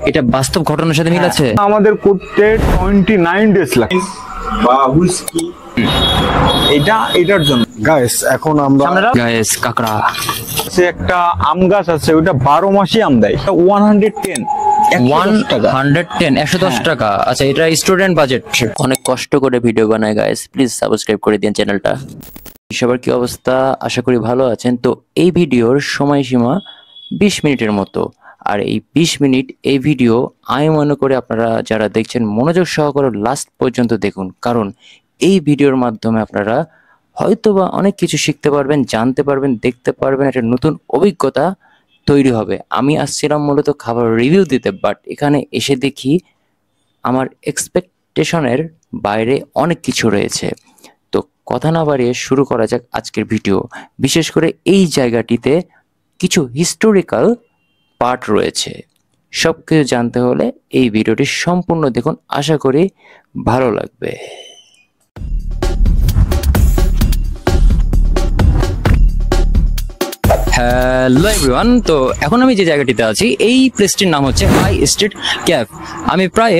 এটা বাস্তব ঘটনার সাথে মিল আছে? আমাদের করতে 29 ডেজ লাগে বা হুইস্কি এটার জন্য গাইস। এখন আমরা গাইস কাকড়া সে একটা আম গাছ আছে, ওটা 12 মাসই আম দেয়। 110 টাকা। আচ্ছা, এটা স্টুডেন্ট বাজেট। অনেক কষ্ট করে ভিডিও বানায় গাইস, প্লিজ সাবস্ক্রাইব করে দিন চ্যানেলটা। সবার কি অবস্থা? আশা করি ভালো আছেন। তো এই ভিডিওর সময়সীমা 20 মিনিটের মতো, আর এই 20 মিনিট এই ভিডিও আমি মনে করি আপনারা যারা দেখছেন মনোযোগ সহকারে লাস্ট পর্যন্ত দেখুন, কারণ এই ভিডিওর মাধ্যমে আপনারা হয়তোবা অনেক কিছু শিখতে পারবেন, জানতে পারবেন, দেখতে পারবেন, একটা নতুন অভিজ্ঞতা তৈরি হবে। আমি আসছিলাম মূলত খাবার রিভিউ দিতে, বাট এখানে এসে দেখি আমার এক্সপেকটেশনের বাইরে অনেক কিছু রয়েছে। তো কথা না বাড়িয়ে শুরু করা যাক আজকের ভিডিও। বিশেষ করে এই জায়গাটিতে কিছু হিস্টোরিক্যাল পার্ট রয়েছে। সব কিছু জানতে হলে এই ভিডিওটি সম্পূর্ণ দেখুন, আশা করি ভালো লাগবে। হ্যালো এভরিওয়ান, তো এখন আমি যে জায়গাটিতে আছি এই প্লেসটির নাম হচ্ছে হাই স্ট্রিট ক্যাফ। আমি প্রায়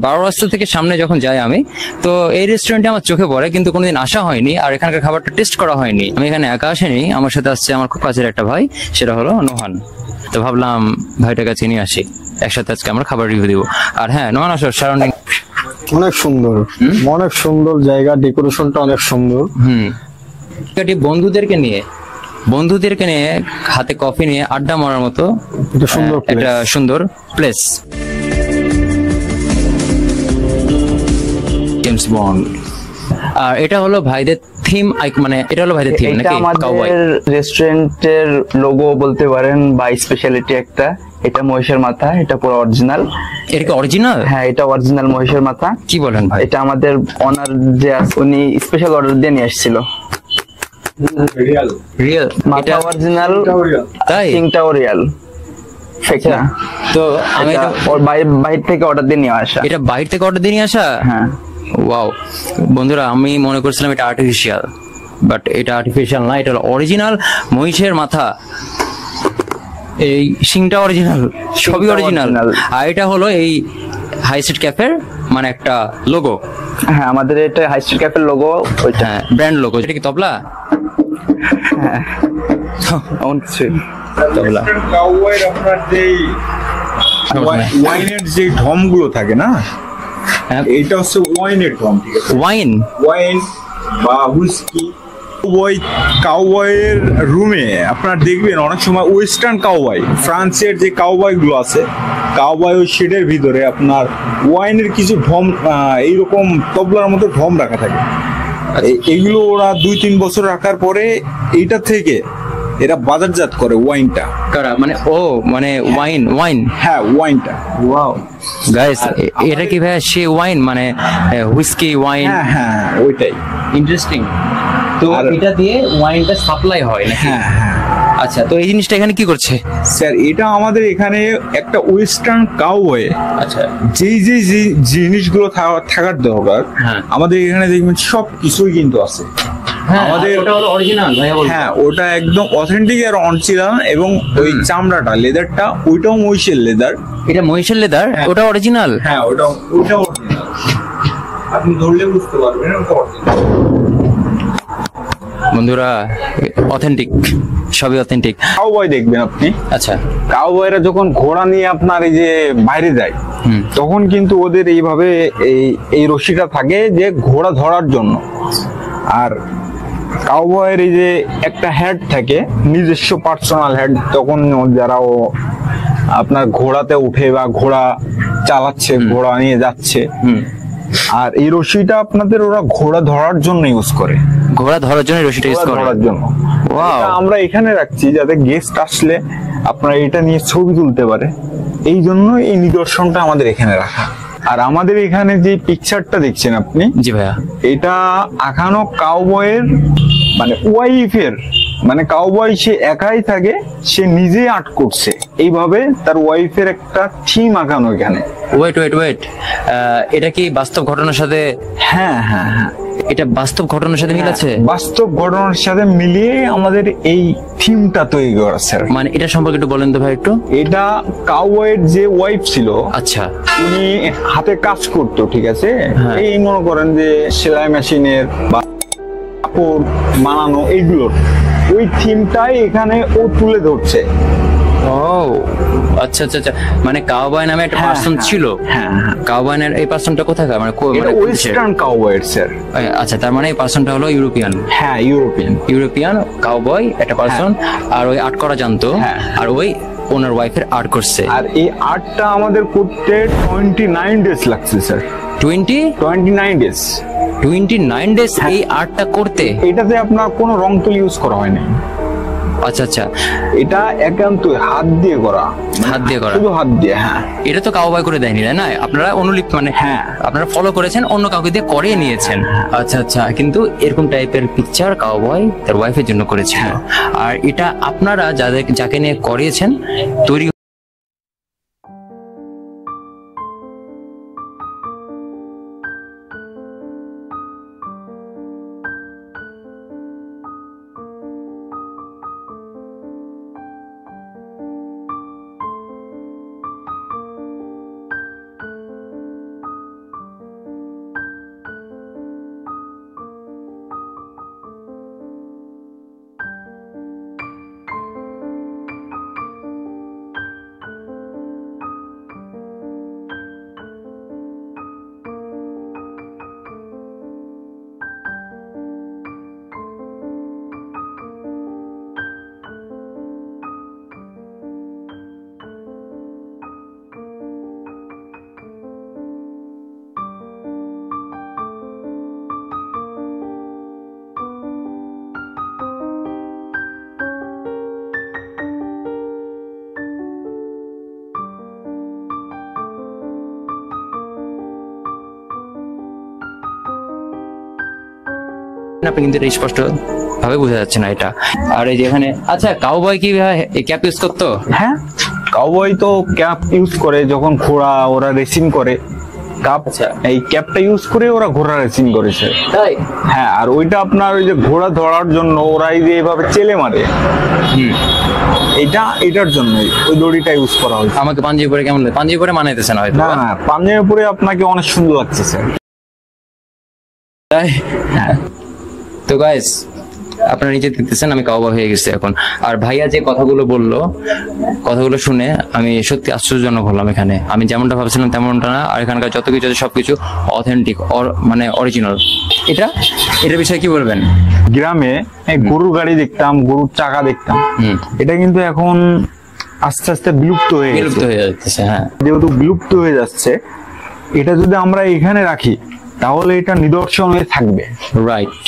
12 রাস্তা থেকে সামনে যখন যাই আমি, তো এই রেস্টুরেন্টে আমার চোখে পড়ে, কিন্তু কোনোদিন আসা হয়নি আর এখানকার খাবারটা টেস্ট করা হয়নি। আমি এখানে একা আসিনি, আমার সাথে আসছে আমার খুব কাছের একটা ভাই, সেটা হলো নোহান। তো ভাবলাম ভাইটার কাছে নিয়ে আসি, একসাথে আজকে আমরা খাবার রিভিউ দিব। আর হ্যাঁ নোহান, আসো। সারাউন্ডিং অনেক সুন্দর, অনেক সুন্দর জায়গা, ডেকোরেশনটা অনেক সুন্দর। বন্ধুদেরকে নিয়ে হাতে কফি নিয়ে আড্ডা মারার মতো একটা সুন্দর প্লেস। James bond. আর এটা হলো ভাইদের থিম, মানে এটা হলো ভাইদের থিম নাকি? আমাদের রেস্টুরেন্টের লোগো বলতে পারেন বা স্পেশালিটি একটা। এটা মহিষের মাথা, এটা পুরো অরিজিনাল। এটা কি অরিজিনাল? হ্যাঁ, এটা অরিজিনাল মহিষের মাথা। কি বলেন ভাই? এটা আমাদের অনার যে উনি স্পেশাল অর্ডার দিয়ে নিয়ে আসছিল। রিয়েল মাথা অরিজিনাল, তাই সিংটাও রিয়েল, ফেক না। তো আমি এটা ওর বাইরে থেকে অর্ডার দিয়ে নিয়ে আসা। এটা বাইরে থেকে অর্ডার দিয়ে নিয়ে আসা? হ্যাঁ। ওয়াও বন্ধুরা, আমি মনে করছিলাম এটা আর্টিফিশিয়াল, বাট এটা আর্টিফিশিয়াল না, এটা হলো অরিজিনাল মহিষের মাথা। এই শিংটা অরিজিনাল, সবই অরিজিনাল। আর এটা হলো এই হাই স্ট্রিট ক্যাফের মানে একটা লোগো। হ্যাঁ, আমাদের এটা হাই স্ট্রিট ক্যাফের লোগো, ওইটা ব্র্যান্ড লোগো। এটা কি তবলা? হ্যাঁ, তবলা। কাউবয়ের আপনার যে ওয়াইনের যে ঢমগুলো থাকে না, এইটা হচ্ছে ওয়াইনের ঢম। ঠিক আছে, ওয়াইন বা হুইস্কি। কাউবয়ের রুমে আপনার দেখবেন অনেক সময় ওয়েস্টার্ন কাউবয়, ফ্রান্সের যে কাউবয় গুলো আছে, কাউবয় ওই শেডের ভিতরে আপনার ওয়াইনের কিছু ঢম, এইরকম তবলার মতো ঢম রাখা থাকে। এগুলো ওরা 2-3 বছর রাখার পরে এইটা থেকে এরা বাজারজাত করে ওয়াইনটা। মানে মানে ওয়াইন। হ্যাঁ, ওয়াইনটা। ওয়াও গাইস, এটা কি ভাই সে ওয়াইন মানে হুইস্কি ওয়াইন? হ্যাঁ, ওইটাই। ইন্টারেস্টিং। তো এটা দিয়ে ওয়াইনটা সাপ্লাই হয় নাকি? হ্যাঁ। আচ্ছা, তো এই জিনিসটা এখানে কি করছে স্যার? এটা আমাদের এখানে একটা ওয়েস্টার্ন কাউবয়, আচ্ছা, যে জিনিসগুলো থাকার দরকার আমাদের এখানে দেখবেন সব কিছুই কিন্তু আছে। আমাদের ওটা হলো অরিজিনাল ভাই। হ্যাঁ, ওটা একদম অথেন্টিক আর অরিজিনাল। এবং ওই চামড়াটা, লেদারটা, ওইটাও মহিষের লেদার। এটা মহিষের লেদার? ওটা অরিজিনাল? হ্যাঁ, ওটাও অরিজিনাল। আপনি ধরলে বুঝতে পারবেন ওটা অরিজিনাল। বন্ধুরা, অথেন্টিক, সবই অথেন্টিক। কাউবয় দেখবেন আপনি। আচ্ছা, কাউবয়রা যখন ঘোড়া নিয়ে আপনার এই যে বাইরে যায়, তখন কিন্তু ওদের এইভাবে এই রশিটা থাকে যে ঘোড়া ধরার জন্য। আর কাউবয়ের এই যে একটা হেড থাকে, নিজস্ব পার্সোনাল হেড, তখন যারা আপনার ঘোড়াতে উঠে বা ঘোড়া চালাচ্ছে, ঘোড়া নিয়ে যাচ্ছে, আর এই রশিটা আপনাদের ওরা ঘোড়া ধরার জন্য ইউজ করে। ঘোড়া ধরার জন্য রশিটা ইউজ করে? ধরার জন্য। আমরা এখানে রাখছি যাতে গেস্ট আসলে আপনারা এটা নিয়ে ছবি তুলতে পারে, এই জন্য এই নিদর্শনটা আমাদের এখানে রাখা। আর আমাদের এখানে যে পিকচারটা দেখছেন আপনি, জি ভাইয়া, এটা আঁকানো কাউবয়ের মানে ওয়াইফের, মানে কাউবয় সে একাই থাকে, সে নিজে আর্ট করছে, এইভাবে তার ওয়াইফের একটা থিম আঁকানো এখানে। ওয়েট, এটা কি বাস্তব ঘটনার সাথে? হ্যাঁ, এটা বাস্তব ঘটনার সাথে মিল আছে? বাস্তব ঘটনার সাথে মিলিয়ে আমাদের এই থিমটা তৈরি করা স্যার। মানে এটা সম্পর্কে একটু বলেন তো ভাই একটু। এটা কাউবয়ের যে ওয়াইফ ছিল, আচ্ছা, উনি হাতে কাজ করতো, ঠিক আছে, এই মনে করেন যে সেলাই মেশিনের বা কাপড় বানানো এইগুলোর ওই থিমটাই এখানে ও তুলে ধরছে। ও আচ্ছা আচ্ছা আচ্ছা, মানে কাউবয় নামে একটা পার্সন ছিল। হ্যাঁ, কাউবয়ের এই পার্সনটা কোথাকার? মানে এটা ওয়েস্টার্ন কাউবয়ের স্যার। আচ্ছা, তার মানে এই পার্সনটা হলো ইউরোপিয়ান। হ্যাঁ, ইউরোপিয়ান কাউবয় একটা পার্সন, আর ওই আর্ট করা জানতো, আর ওই ওনার ওয়াইফের আর্ট করছে। আর এই আর্টটা আমাদের করতে 29 ডেজ লাগছে স্যার। 29 ডেজ 29 ডেজ এই আর্টটা করতে? এটাতে আপনার কোনো রং তুলি ইউজ করা হয় না। আচ্ছা আচ্ছা, এটা একান্ত হাত দিয়ে করা, শুধু হাত দিয়ে। হ্যাঁ, এটা তো কাউবয় করে দেয়নি, তাই না? আপনারা অনুলিপ মানে আপনারা ফলো করেছেন, অন্য কাউকে দিয়ে করিয়ে নিয়েছেন। আচ্ছা আচ্ছা, কিন্তু এরকম টাইপের পিকচার কাউবয় তার ওয়াইফের জন্য করেছিল। আর এটা আপনারা যাকে নিয়ে করিয়েছেন তৈরি আপনি কিন্তু এটা স্পষ্ট ভাবে বোঝা যাচ্ছে না এটা। আর এই যে এখানে, আচ্ছা, কাউবয় কি ক্যাপ ইউজ করতো? হ্যাঁ, কাউবয় তো ক্যাপ ইউজ করে যখন ঘোড়া ওরা রেসিং করে। এই ক্যাপটা ইউজ করে ওরা ঘোড়া রেসিং করেছে, তাই? হ্যাঁ, আর ওইটা আপনার ওই যে ঘোড়া ধরার জন্য ওরা এই যে এভাবে চেলে মারে, এটার জন্য ওই দড়িটা ইউজ করা হয়েছে। আমাকে পাঞ্জাবি পরে কেমন লাগে? পাঞ্জাবি পরে মানাইতেছে না হয়তো? না, পাঞ্জাবি পরে আপনাকে অনেক সুন্দর লাগছে স্যার। তাই? হ্যাঁ। তো গাইস, আপনারা নিজে দেখতেছেন আমি কাউবয় হয়ে গেছি এখন। আর ভাইয়া যে কথাগুলো বললো, কথাগুলো শুনে আমি সত্যি আশ্চর্যজনক হলাম। এখানে আমি যেমনটা ভাবছিলাম তেমনটা না। আর এখানকার যত কিছু আছে সবকিছু অথেন্টিক, মানে অরিজিনাল। এটার বিষয়ে কি বলবেন? গ্রামে গরুর গাড়ি দেখতাম, গরুর চাকা দেখতাম, এটা কিন্তু এখন আস্তে আস্তে বিলুপ্ত হয়ে যাচ্ছে। হ্যাঁ, যেহেতু বিলুপ্ত হয়ে যাচ্ছে, এটা যদি আমরা এখানে রাখি তাহলে এটা নিদর্শন হয়ে থাকবে। রাইট,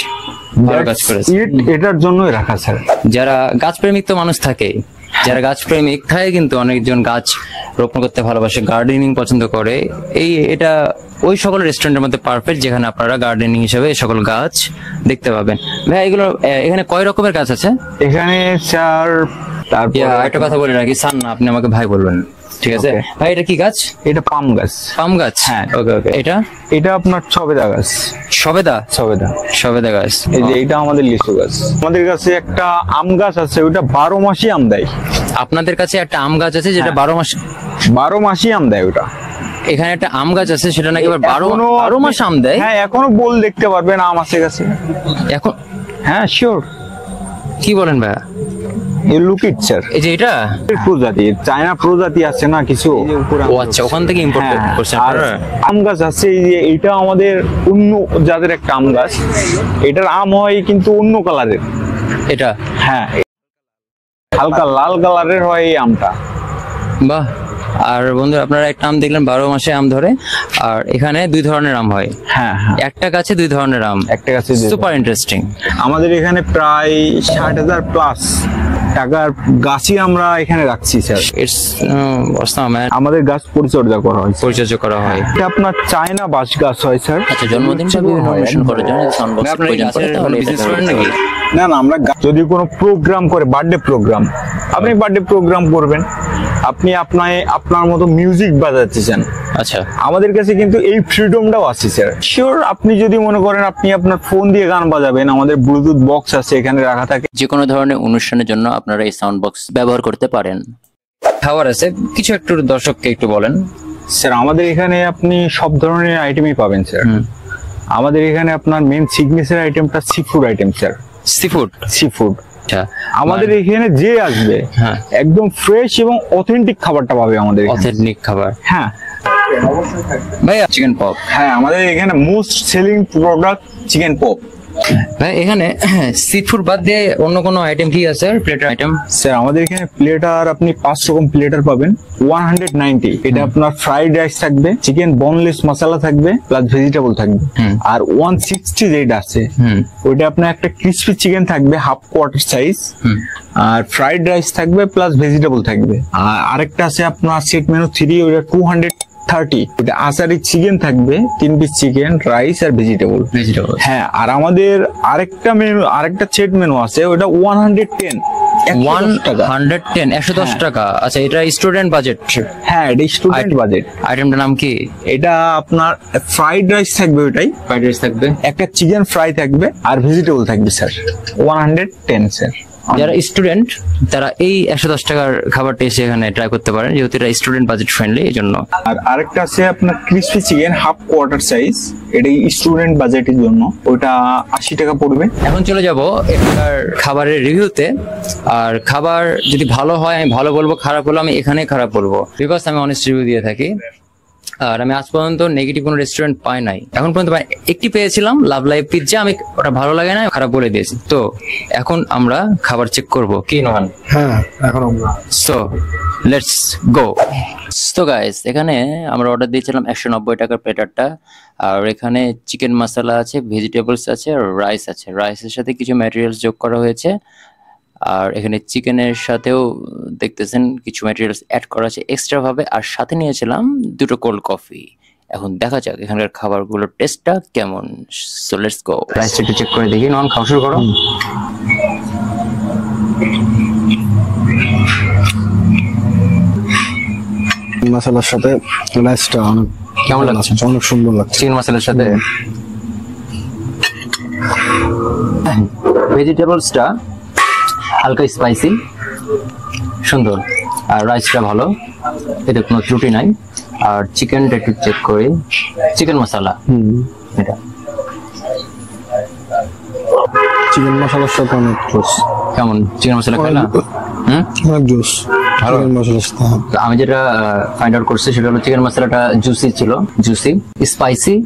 এটার জন্যই রাখা স্যার। যারা গাছপ্রেমিক তো মানুষ থাকে, যারা গাছপ্রেমিক থাকে কিন্তু অনেকজন গাছ রোপণ করতে ভালোবাসে, গার্ডেনিং পছন্দ করে। এটা ওই সকল রেস্টুরেন্টের মধ্যে পারফেক্ট, যেখানে আপনারা গার্ডেনিং হিসেবে এই সকল গাছ দেখতে পাবেন। ভাই, এগুলো এখানে কয় রকমের গাছ আছে? এখানে স্যার, তারপর একটা কথা বলে রাখি, সান না, আপনি আমাকে ভাই বলবেন, ঠিক আছে? ভাই, এটা কি গাছ? এটা পাম গাছ। পাম গাছ? হ্যাঁ, ওকে ওকে। এটা আপনার সবেদা গাছ। সবেদা গাছ। এই যে এটা আমাদের লিচু গাছ। আমাদের কাছে একটা আম গাছ আছে, ওইটা 12 মাসই আম দেয়। আপনাদের কাছে একটা আম গাছ আছে যেটা 12 মাসই আম দেয় ওটা। এখানে একটা আম গাছ আছে সেটা নাকি আবার 12 মাস আম দেয়? হ্যাঁ, এখনো বল দেখতে পারবেন আম আছে গাছে এখন। হ্যাঁ, শিওর। কি বলেন ভাই? এই যে এটা প্রজাতি, চায়না প্রজাতি আছে না কিছু। ও আচ্ছা, ওখান থেকে ইম্পোর্ট করছেন। আর আম গাছ আছে, এই যে এটা আমাদের অন্য জাতের একটা আম গাছ। এটার আম হয় কিন্তু অন্য কালারের। এটা? হ্যাঁ, হালকা লাল কালারের হয় এই আমটা। বাহ। আর বন্ধু, আপনারা একটা আম দেখলেন 12 মাসে আম ধরে, আর এখানে 2 ধরনের আম হয়। হ্যাঁ, একটা গাছে 2 ধরনের আম। একটা গাছে সুপার ইন্টারেস্টিং। আমাদের এখানে প্রায় 60,000 প্লাস টাকার গাছই আমরা এখানে রাখছি স্যার। আমাদের গাছ পরিচর্যা করা হয়। এটা আপনার চায়না বাঁশ গাছ হয় স্যার। আচ্ছা, জন্মদিনটা বিভিন্ন অনুষ্ঠান করার জন্য নাকি? না, আমরা যদি কোনো প্রোগ্রাম করে, বার্থডে প্রোগ্রাম, আপনি বার্থডে প্রোগ্রাম করবেন, আপনি আপনার মতো মিউজিক বাজাতে চান, আচ্ছা আমাদের কাছে কিন্তু এই ফ্রিডমটাও আছে স্যার। শিওর আপনি যদি মনে করেন আপনি আপনার ফোন দিয়ে গান বাজাবেন, আমাদের ব্লুটুথ বক্স আছে এখানে রাখা থাকে। যে কোনো ধরনের অনুষ্ঠানের জন্য আপনারা এই সাউন্ড বক্স ব্যবহার করতে পারেন। খাবার আছে কিছু, একটু দর্শককে একটু বলেন। স্যার আমাদের এখানে আপনি সব ধরনের আইটেমই পাবেন স্যার। আমাদের এখানে আপনার মেন সিগনেচার আইটেমটা sea food item sir. Sea food আমাদের এখানে যে আসবে একদম ফ্রেশ এবং অথেন্টিক খাবারটা পাবে আমাদের। অথেন্টিক খাবার, হ্যাঁ ভাইয়া। চিকেন পপ, হ্যাঁ আমাদের এখানে most selling product chicken pop. ভাই এখানে সি ফুড বাদ দিয়ে অন্য কোনো আইটেম কি আছে প্লেটার আইটেম? স্যার আমাদের এখানে প্লেটার আপনি 5 রকম প্লেটার পাবেন। 190 এটা আপনার ফ্রাইড রাইস থাকবে, চিকেন বোনলেস মশলা থাকবে, প্লাস ভেজিটেবল থাকবে। আর 160 যেটা আছে ওইটা আপনার একটা ক্রিসপি চিকেন থাকবে হাফ কোয়ার্টার সাইজ, আর ফ্রাইড রাইস থাকবে প্লাস ভেজিটেবল থাকবে। আর আরেকটা আছে আপনার সেট মেনু 3, ওইটা 230 ওটা আসারি চিকেন থাকবে, 3 পিস চিকেন, রাইস আর ভেজিটেবল। হ্যাঁ আর আমাদের আরেকটা সেট মেনু আছে ওটা 110 110 টাকা। আচ্ছা এটা স্টুডেন্ট বাজেট? হ্যাঁ এটা স্টুডেন্ট বাজেট। আইটেমটার নাম কি? এটা আপনার ফ্রাইড রাইস থাকবে, ওইটাই ফ্রাইড রাইস থাকবে, একটা চিকেন ফ্রাই থাকবে আর ভেজিটেবল থাকবে স্যার। 110 স্যার। যারা স্টুডেন্ট তারা এই 110 টাকার খাবারটা এসে এখানে ট্রাই করতে পারেন, যেহেতু এটা স্টুডেন্ট বাজেট ফ্রেন্ডলি এই জন্য। আর আরেকটা আছে আপনার crispy chicken half quarter size, এটা স্টুডেন্ট বাজেটের জন্য, ওটা 80 টাকা পড়বে। এখন চলে যাব এখানকার খাবারের রিভিউতে। আর খাবার যদি ভালো হয় আমি ভালো বলবো, খারাপ হলে আমি এখানে খারাপ বলবো, বিকজ আমি অনেস্ট রিভিউ দিয়ে থাকি। আর আমি আজ পর্যন্ত নেগেটিভ কোনো রেস্টুরেন্ট পাই নাই। এখন পর্যন্ত একটি পেয়েছিলাম, লাভ লাইভ পিৎজা, আমি ওটা ভালো লাগে না, খারাপ বলে দিয়েছি। তো এখন আমরা খাবার চেক করব, কি নোহান? হ্যাঁ এখন আমরা সো লেটস গো। তো গাইস এখানে আমরা অর্ডার দিয়েছিলাম 190 টাকার প্লেটারটা। আর এখানে চিকেন মশলা আছে, ভেজিটেবলস আছে, আর রাইস আছে। রাইসের সাথে কিছু ম্যাটেরিয়ালস যোগ করা হয়েছে। আর এখানে চিকেনের সাথেও দেখতেছেন কিছু ম্যাটেরিয়ালস অ্যাড করা আছে এক্সট্রা ভাবে। আর সাথে নিয়েছিলাম 2টো কোল্ড কফি। এখন দেখা যাক এখানকার খাবারগুলোর টেস্টটা কেমন। So let's go. রাইসটা একটু চেক করে দেখি। নন খাওয়া শুরু করো। মশলার সাথে রাইসটা অনেক কেমন লাগছে? অনেক সুন্দর লাগছে চিকেন মশলার সাথে। ভেজিটেবলসটা হালকা স্পাইসি, সুন্দর। আর রাইসটা ভালো, এতে কোনো ত্রুটি নাই। আর চিকেনটা একটু চেক করি। চিকেন মশলা, এটা চিকেন মশলার সাথে অনেক জোস। কেমন চিকেন মশলা খাইলা? অনেক জোস চিকেন মশলার সাথে। আমি যেটা ফাইন্ড আউট করছি সেটা হলো চিকেন মশলাটা জুসি ছিল, জুসি, স্পাইসি।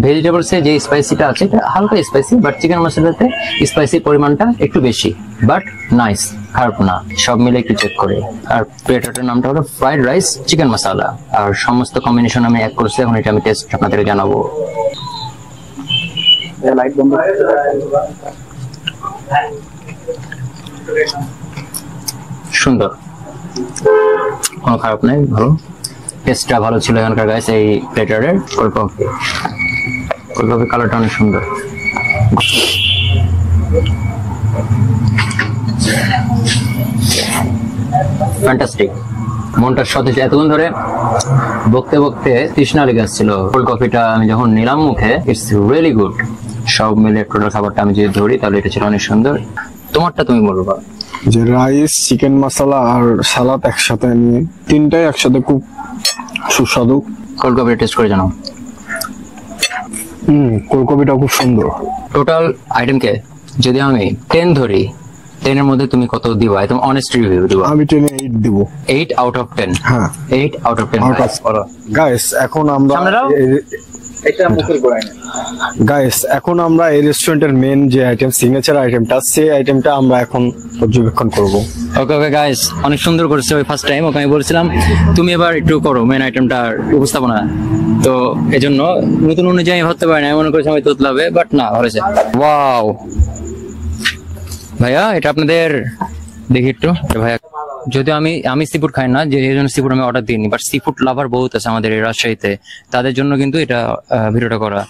ভেজিটেবলসে যে স্পাইসিটা আছে এটা হালকা স্পাইসি, বাট চিকেন মশলাতে স্পাইসি পরিমাণটা একটু বেশি, বাট নাইস, খারাপ না। সব মিলে একটু চেক করে। আর প্লেটারটার নামটা হলো ফ্রাইড রাইস চিকেন মশলা। আর সমস্ত কম্বিনেশন আমি এক করছি, এখন এটা আমি টেস্ট আপনাদেরকে জানাবো। সুন্দর, কোনো খারাপ নেই, ভালো। টেস্টটা ভালো ছিল এখানকার গাইস। এই প্লেটারের কোল্ড কফি কালারটা অনেক সুন্দর। ফ্যান্টাস্টিক, মনটা সতেজ। এতক্ষণ ধরে বকতে বকতে তৃষ্ণা লেগে আসছিল। কোল্ড কফিটা আমি যখন নিলাম মুখে, ইটস রিয়েলি গুড। সব মিলে টোটাল খাবারটা আমি যদি ধরি তাহলে এটা ছিল অনেক সুন্দর। তোমারটা তুমি বলবা? যে রাইস, চিকেন মশলা আর সালাদ একসাথে নিয়ে তিনটাই একসাথে খুব সুস্বাদু। কোল্ড কফি টেস্ট করে জানাও। কোল্ড কফিটা খুব সুন্দর। টোটাল আইটেমকে যদি আমি 10 ধরি, 10 এর মধ্যে তুমি কত দিবা? একদম অনেস্ট রিভিউ দিবা। আমি 10 8 দিব। 8 আউট অফ 10। হ্যাঁ 8 আউট অফ 10। গাইস এখন আমরা এখন আমরা এই রেস্টুরেন্টের মেন যে আইটেম, সিগনেচার আইটেমটা, সেই আইটেমটা আমরা এখন পর্যবেক্ষণ করব। ওকে ওকে গাইস, অনেক সুন্দর করেছে ওই ফার্স্ট টাইম। ওকে আমি বলছিলাম তুমি এবার একটু করো মেন আইটেমটার উপস্থাপনা। তো এজন্য নতুন অনুযায়ী ভাবতে পারি না, মনে করেছি আমি তোতলাবে, বাট না, হয়েছে। ওয়াও ভাইয়া, এটা আপনাদের দেখি একটু। ভাইয়া যদিও আমি সি ফুড খাই না, যে এই জন্য সি ফুড আমি অর্ডার দিইনি, বাট সি ফুড লাভার বহুত আছে আমাদের এই রাজশাহীতে, তাদের জন্য কিন্তু এটা ভিডিওটা করা।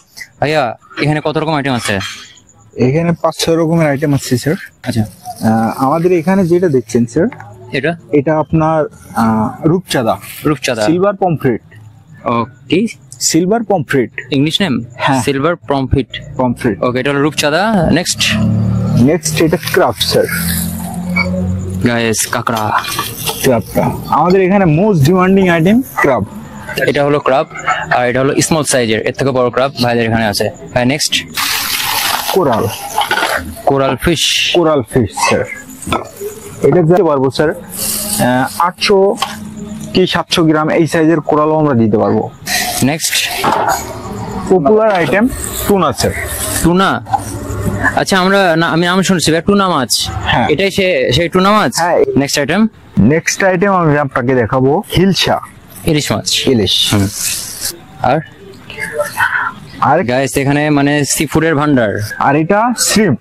ভাইয়া এখানে কত রকম আইটেম আছে? এখানে 5-6 রকমের আইটেম আছে স্যার। আচ্ছা, আমাদের এখানে যেটা দেখছেন স্যার, এটা এটা আপনার রূপচাঁদা রূপচাঁদা সিলভার পমফ্রেট। ওকে, সিলভার পমফ্রেট ইংলিশ নেম হ্যাঁ। সিলভার প্রমফিট। পমফ্রেট। ওকে, এটা হলো রূপচাঁদা। নেক্সট নেক্সট এটা ক্রাফট স্যার। গাইস, কাঁকড়া। ক্রাবটা আমাদের এখানে মোস্ট ডিমান্ডিং আইটেম ক্রাব। এটা হলো ক্রাব, আর এটা হলো স্মল সাইজের, এর থেকে বড় ক্রাব ভাইদের এখানে আছে। ভাই next coral. Coral fish. Coral fish sir. এটা দিতে পারবো স্যার 800 কি 700 গ্রাম এই সাইজের কোরালও আমরা দিতে পারবো। Next popular item tuna sir. Tuna. আচ্ছা, আমরা না, আমি নাম শুনছি ভাই, টুনা মাছ। হ্যাঁ। এটাই সেই টুনা মাছ। হ্যাঁ। নেক্সট আইটেম নেক্সট আইটেম আমি আপনাকে দেখাবো হিলসা ইলিশ মাছ। ইলিশ। আর আর গাইস এখানে মানে সি ফুডের ভান্ডার। আর এটা শ্রিম্প,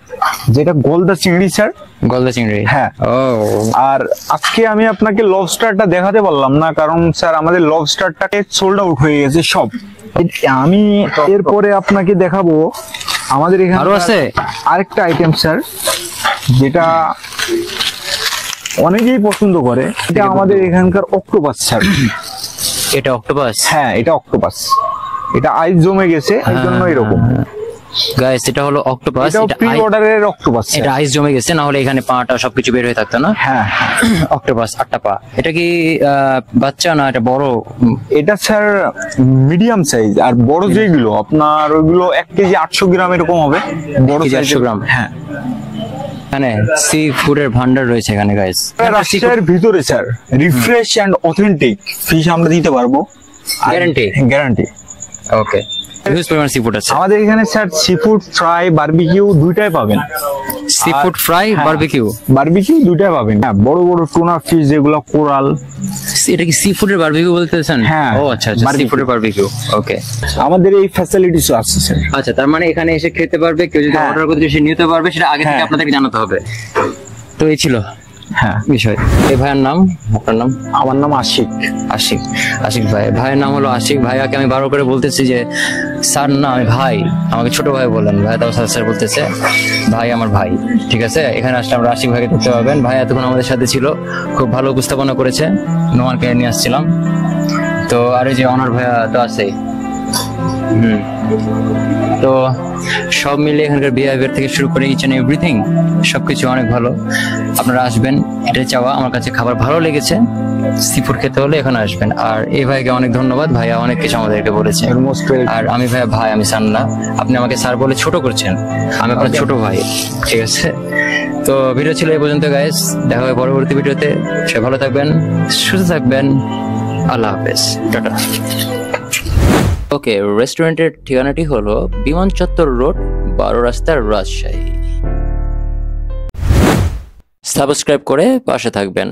যেটা গলদা চিংড়ি স্যার। গলদা চিংড়ি। হ্যাঁ। ও আর আজকে আমি আপনাকে লবস্টারটা দেখাতে পারলাম না, কারণ স্যার আমাদের লবস্টারটাকে সোল্ড আউট হয়ে গেছে সব। আমি এরপরে আপনাকে দেখাবো আমাদের এখানে আরো আছে আরেকটা আইটেম স্যার, যেটা অনেকেই পছন্দ করে। এটা আমাদের এখানকার অক্টোপাস স্যার। এটা অক্টোপাস। হ্যাঁ, এটা অক্টোপাস। এটা আইস জমে গেছে এই জন্য এরকম। গাইস এটা হলো অক্টোপাস। এটা প্রি অর্ডারের অক্টোপাস। এটা আইস জমে গেছে, না হলে এখানে পাটা সবকিছু বের হয়ে থাকতো না। হ্যাঁ। অক্টোপাস 8টা পা। এটা কি বাচ্চা না এটা বড়? এটা স্যার মিডিয়াম সাইজ। আর বড় যেগুলো আপনার ওইগুলো 1 কেজি 800 গ্রাম এরকম হবে। বড় কেজি 800 সাইজের গ্রাম। হ্যাঁ। এখানে সি ফুডের ভান্ডার রয়েছে এখানে গাইস। রাজশাহীর ভিতরে sir refresh and authentic fish আমরা দিতে পারবো। Guarantee? গ্যারান্টি। ওকে, হিউজ পরিমাণ সি ফুড আছে। আমাদের এখানে স্যার সিফুড ফ্রাই বারবিকিউ দুইটাই পাবেন। Sea food fry, barbecue. Barbecue দুইটাই পাবেন। হ্যাঁ, বড় বড় টুনা ফিশ যেগুলো কোরাল। এটা কি সি ফুডের বারবিকিউ বলতেছেন? হ্যাঁ। ও আচ্ছা আচ্ছা, সি Barbecue। ফুডের বারবিকিউ। ওকে, আমাদের এই ফ্যাসিলিটিস আছে স্যার। আচ্ছা, তার মানে এখানে এসে খেতে পারবে কেউ, যদি হ্যাঁ। অর্ডার করতে সে নিতে পারবে, সেটা আগে থেকে হ্যাঁ। আপনাদেরকে জানাতে হবে। তো এই ছিল হ্যাঁ। বিষয়। এই ভাইয়ের নাম, আপনার নাম? আমার নাম আশিক। আশিক। আশিক ভাই, ভাইয়ের নাম হলো আশিক। ভাইয়াকে আমি বারো করে বলতেছি যে স্যার না, আমি ভাই, আমাকে ছোট ভাই বলেন। ভাই তাও স্যার স্যার বলতেছে। ভাই আমার ভাই, ঠিক আছে। এখানে আসলে আমরা আশিক ভাইকে দেখতে পাবেন। ভাই এতক্ষণ আমাদের সাথে ছিল, খুব ভালো উপস্থাপনা করেছে। নোমানকে নিয়ে আসছিলাম তো। আর এই যে অনার ভাইয়া তো আছেই। তো সব মিলে এখানকার বিহেভিয়ার থেকে শুরু করে ইচ এন্ড এভরিথিং সবকিছু অনেক ভালো। আপনারা আসবেন, এটাই চাওয়া। আমার কাছে খাবার ভালো লেগেছে। সি ফুড খেতে হলে এখানে আসবেন। আর এই ভাইকে অনেক ধন্যবাদ, ভাইয়া অনেক কিছু আমাদেরকে বলেছে। আর আমি ভাইয়া, ভাই আমি স্যার না, আপনি আমাকে স্যার বলে ছোট করছেন, আমি আপনার ছোট ভাই, ঠিক আছে। তো ভিডিও ছিল এই পর্যন্ত গাইস, দেখা হবে পরবর্তী ভিডিওতে। সবাই ভালো থাকবেন, সুস্থ থাকবেন। আল্লাহ হাফেজ, টাটা। ওকে, রেস্টুরেন্টের ঠিকানাটি হলো বিমান চত্বর রোড, 12 রাস্তার, রাজশাহী। সাবস্ক্রাইব করে পাশে থাকবেন।